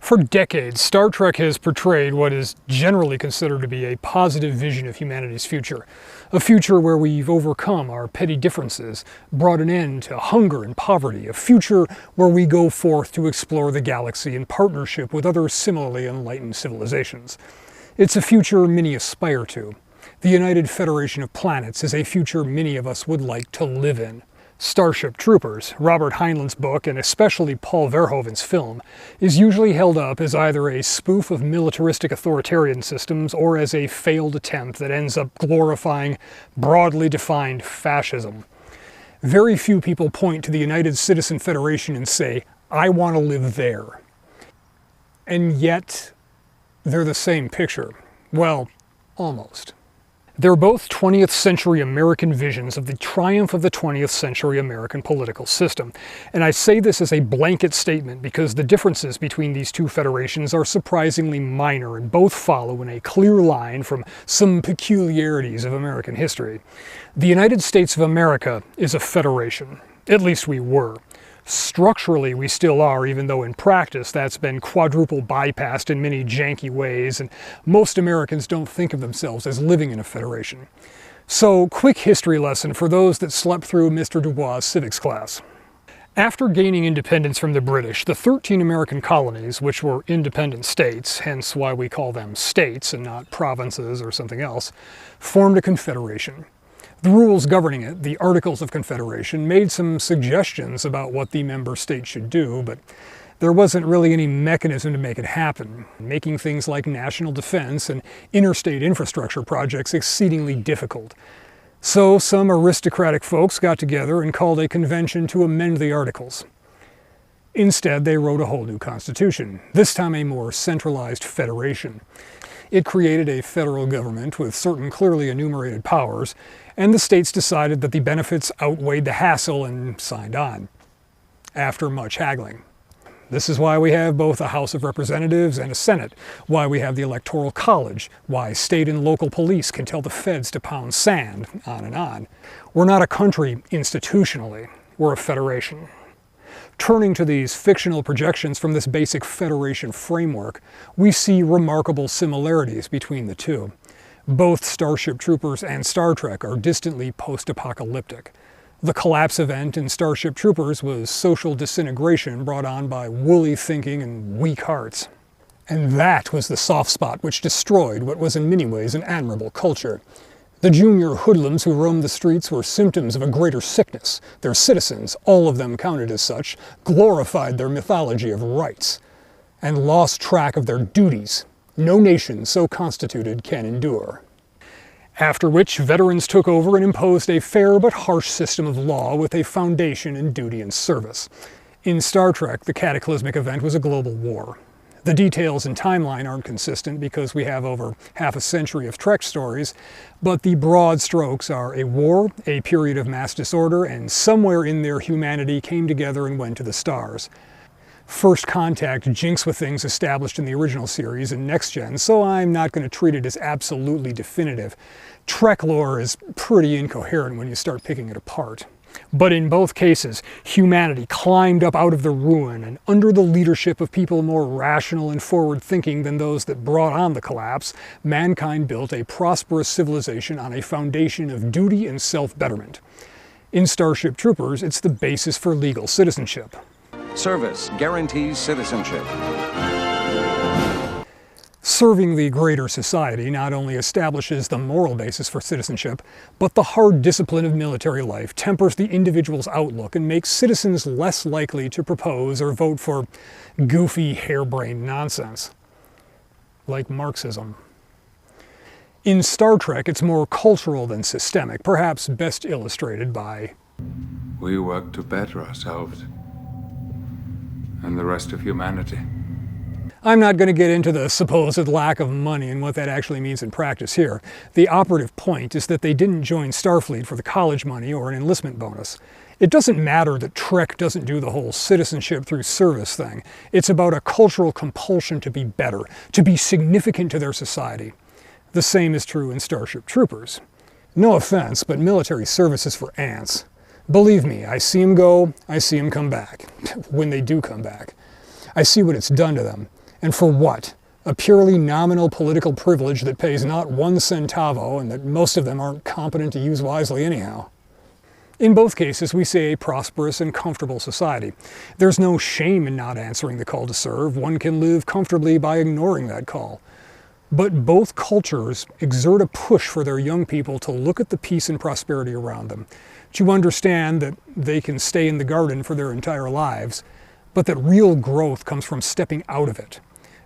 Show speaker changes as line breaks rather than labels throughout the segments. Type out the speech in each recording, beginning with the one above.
For decades, Star Trek has portrayed what is generally considered to be a positive vision of humanity's future. A future where we've overcome our petty differences, brought an end to hunger and poverty. A future where we go forth to explore the galaxy in partnership with other similarly enlightened civilizations. It's a future many aspire to. The United Federation of Planets is a future many of us would like to live in. Starship Troopers, Robert Heinlein's book, and especially Paul Verhoeven's film, is usually held up as either a spoof of militaristic authoritarian systems or as a failed attempt that ends up glorifying broadly defined fascism. Very few people point to the United Citizen Federation and say, "I want to live there." And yet, they're the same picture. Well, almost. They're both 20th century American visions of the triumph of the 20th century American political system. And I say this as a blanket statement because the differences between these two federations are surprisingly minor and both follow in a clear line from some peculiarities of American history. The United States of America is a federation. At least we were. Structurally, we still are, even though in practice that's been quadruple bypassed in many janky ways, and most Americans don't think of themselves as living in a federation. So, quick history lesson for those that slept through Mr. Dubois' civics class. After gaining independence from the British, the 13 American colonies, which were independent states, hence why we call them states and not provinces or something else, formed a confederation. The rules governing it, the Articles of Confederation, made some suggestions about what the member states should do, but there wasn't really any mechanism to make it happen, making things like national defense and interstate infrastructure projects exceedingly difficult. So some aristocratic folks got together and called a convention to amend the Articles. Instead, they wrote a whole new constitution, this time a more centralized federation. It created a federal government with certain clearly enumerated powers, and the states decided that the benefits outweighed the hassle and signed on, after much haggling. This is why we have both a House of Representatives and a Senate, why we have the Electoral College, why state and local police can tell the feds to pound sand, on and on. We're not a country institutionally, we're a federation. Turning to these fictional projections from this basic federation framework, we see remarkable similarities between the two. Both Starship Troopers and Star Trek are distantly post-apocalyptic. The collapse event in Starship Troopers was social disintegration brought on by woolly thinking and weak hearts. And that was the soft spot which destroyed what was in many ways an admirable culture. The junior hoodlums who roamed the streets were symptoms of a greater sickness. Their citizens, all of them counted as such, glorified their mythology of rights and lost track of their duties. No nation so constituted can endure. After which, veterans took over and imposed a fair but harsh system of law with a foundation in duty and service. In Star Trek, the cataclysmic event was a global war. The details and timeline aren't consistent because we have over half a century of Trek stories, but the broad strokes are a war, a period of mass disorder, and somewhere in there humanity came together and went to the stars. First Contact jinx with things established in the original series and Next Gen, so I'm not going to treat it as absolutely definitive. Trek lore is pretty incoherent when you start picking it apart. But in both cases, humanity climbed up out of the ruin, and under the leadership of people more rational and forward-thinking than those that brought on the collapse, mankind built a prosperous civilization on a foundation of duty and self-betterment. In Starship Troopers, it's the basis for legal citizenship.
Service guarantees citizenship.
Serving the greater society not only establishes the moral basis for citizenship, but the hard discipline of military life tempers the individual's outlook and makes citizens less likely to propose or vote for goofy, harebrained nonsense, like Marxism. In Star Trek, it's more cultural than systemic, perhaps best illustrated by...
We work to better ourselves and the rest of humanity.
I'm not going to get into the supposed lack of money and what that actually means in practice here. The operative point is that they didn't join Starfleet for the college money or an enlistment bonus. It doesn't matter that Trek doesn't do the whole citizenship through service thing. It's about a cultural compulsion to be better, to be significant to their society. The same is true in Starship Troopers. No offense, but military service is for ants. Believe me, I see them go, I see them come back. When they do come back. I see what it's done to them. And for what? A purely nominal political privilege that pays not one centavo and that most of them aren't competent to use wisely anyhow. In both cases, we see a prosperous and comfortable society. There's no shame in not answering the call to serve. One can live comfortably by ignoring that call. But both cultures exert a push for their young people to look at the peace and prosperity around them, to understand that they can stay in the garden for their entire lives, but that real growth comes from stepping out of it.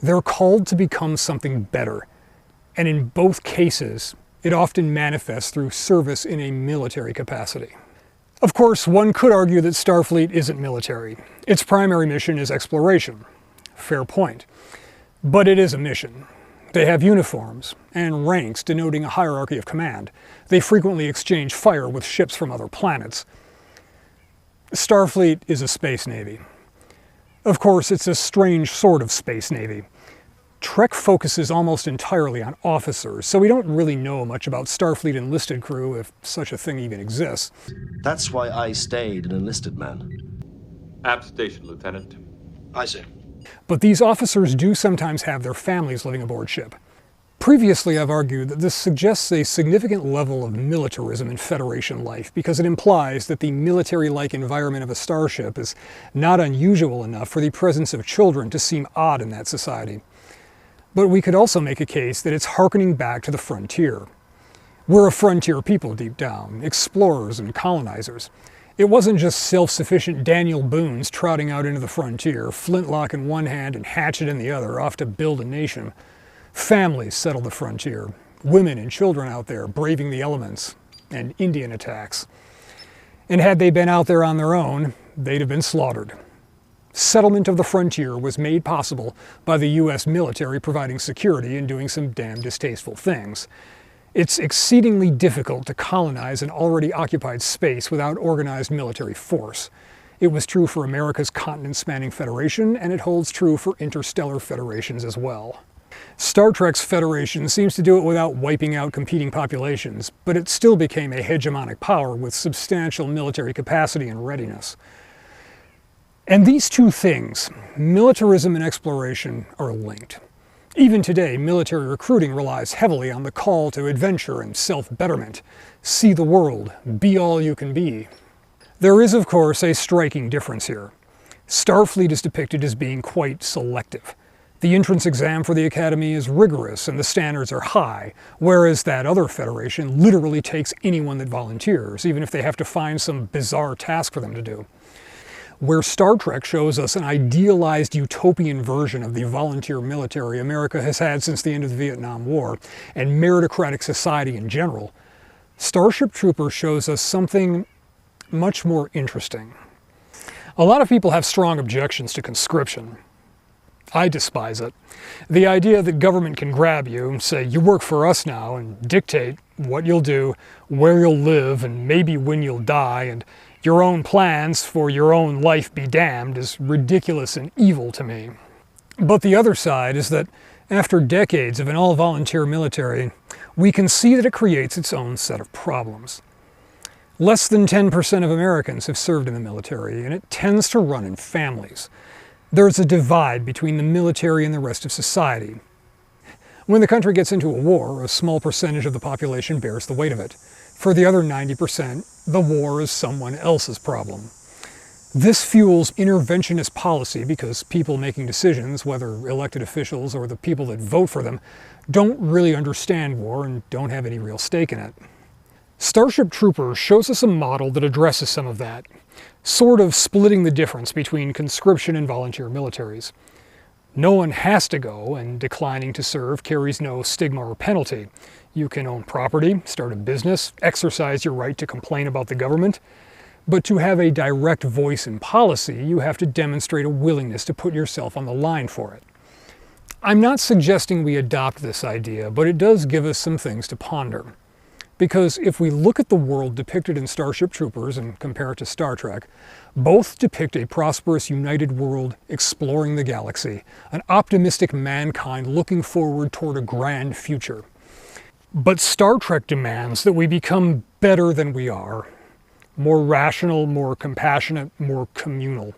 They're called to become something better. And in both cases, it often manifests through service in a military capacity. Of course, one could argue that Starfleet isn't military. Its primary mission is exploration. Fair point. But it is a mission. They have uniforms and ranks denoting a hierarchy of command. They frequently exchange fire with ships from other planets. Starfleet is a space navy. Of course, it's a strange sort of space navy. Trek focuses almost entirely on officers, so we don't really know much about Starfleet enlisted crew, if such a thing even exists.
That's why I stayed an enlisted man.
App station, Lieutenant.
I see.
But these officers do sometimes have their families living aboard ship. Previously, I've argued that this suggests a significant level of militarism in Federation life because it implies that the military-like environment of a starship is not unusual enough for the presence of children to seem odd in that society. But we could also make a case that it's hearkening back to the frontier. We're a frontier people deep down, explorers and colonizers. It wasn't just self-sufficient Daniel Boones trotting out into the frontier, flintlock in one hand and hatchet in the other, off to build a nation. Families settled the frontier, women and children out there braving the elements and Indian attacks. And had they been out there on their own, they'd have been slaughtered. Settlement of the frontier was made possible by the US military providing security and doing some damn distasteful things. It's exceedingly difficult to colonize an already occupied space without organized military force. It was true for America's continent-spanning federation, and it holds true for interstellar federations as well. Star Trek's Federation seems to do it without wiping out competing populations, but it still became a hegemonic power with substantial military capacity and readiness. And these two things, militarism and exploration, are linked. Even today, military recruiting relies heavily on the call to adventure and self-betterment. See the world, be all you can be. There is, of course, a striking difference here. Starfleet is depicted as being quite selective. The entrance exam for the Academy is rigorous and the standards are high, whereas that other Federation literally takes anyone that volunteers, even if they have to find some bizarre task for them to do. Where Star Trek shows us an idealized utopian version of the volunteer military America has had since the end of the Vietnam War, and meritocratic society in general, Starship Troopers shows us something much more interesting. A lot of people have strong objections to conscription. I despise it. The idea that government can grab you and say, you work for us now, and dictate what you'll do, where you'll live, and maybe when you'll die, and your own plans for your own life be damned is ridiculous and evil to me. But the other side is that after decades of an all-volunteer military, we can see that it creates its own set of problems. Less than 10% of Americans have served in the military, and it tends to run in families. There's a divide between the military and the rest of society. When the country gets into a war, a small percentage of the population bears the weight of it. For the other 90%, the war is someone else's problem. This fuels interventionist policy because people making decisions, whether elected officials or the people that vote for them, don't really understand war and don't have any real stake in it. Starship Troopers shows us a model that addresses some of that, sort of splitting the difference between conscription and volunteer militaries. No one has to go, and declining to serve carries no stigma or penalty. You can own property, start a business, exercise your right to complain about the government. But to have a direct voice in policy, you have to demonstrate a willingness to put yourself on the line for it. I'm not suggesting we adopt this idea, but it does give us some things to ponder. Because if we look at the world depicted in Starship Troopers and compare it to Star Trek, both depict a prosperous, united world exploring the galaxy, an optimistic mankind looking forward toward a grand future. But Star Trek demands that we become better than we are, more rational, more compassionate, more communal.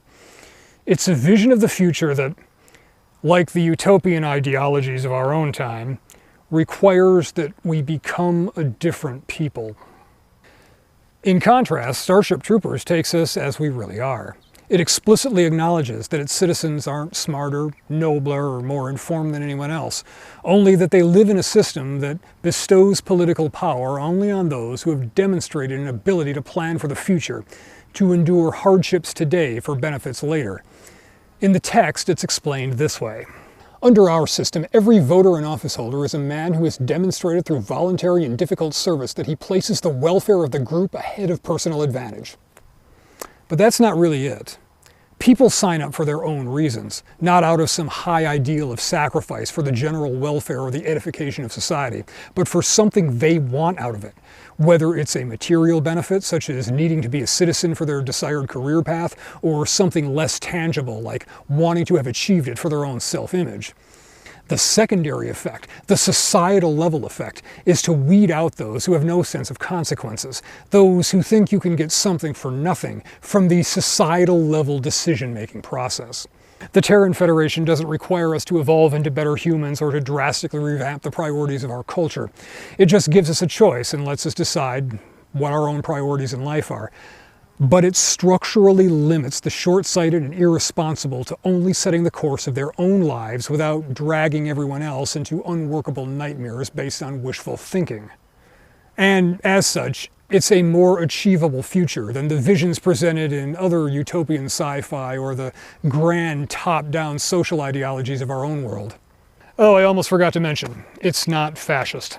It's a vision of the future that like the utopian ideologies of our own time, requires that we become a different people. In contrast, Starship Troopers takes us as we really are. It explicitly acknowledges that its citizens aren't smarter, nobler, or more informed than anyone else, only that they live in a system that bestows political power only on those who have demonstrated an ability to plan for the future, to endure hardships today for benefits later. In the text, it's explained this way. Under our system, every voter and office holder is a man who has demonstrated through voluntary and difficult service that he places the welfare of the group ahead of personal advantage. But that's not really it. People sign up for their own reasons, not out of some high ideal of sacrifice for the general welfare or the edification of society, but for something they want out of it. Whether it's a material benefit, such as needing to be a citizen for their desired career path, or something less tangible, like wanting to have achieved it for their own self-image. The secondary effect, the societal level effect, is to weed out those who have no sense of consequences, those who think you can get something for nothing from the societal level decision-making process. The Terran Federation doesn't require us to evolve into better humans or to drastically revamp the priorities of our culture. It just gives us a choice and lets us decide what our own priorities in life are. But it structurally limits the short-sighted and irresponsible to only setting the course of their own lives without dragging everyone else into unworkable nightmares based on wishful thinking. And as such, it's a more achievable future than the visions presented in other utopian sci-fi or the grand top-down social ideologies of our own world. Oh, I almost forgot to mention, it's not fascist.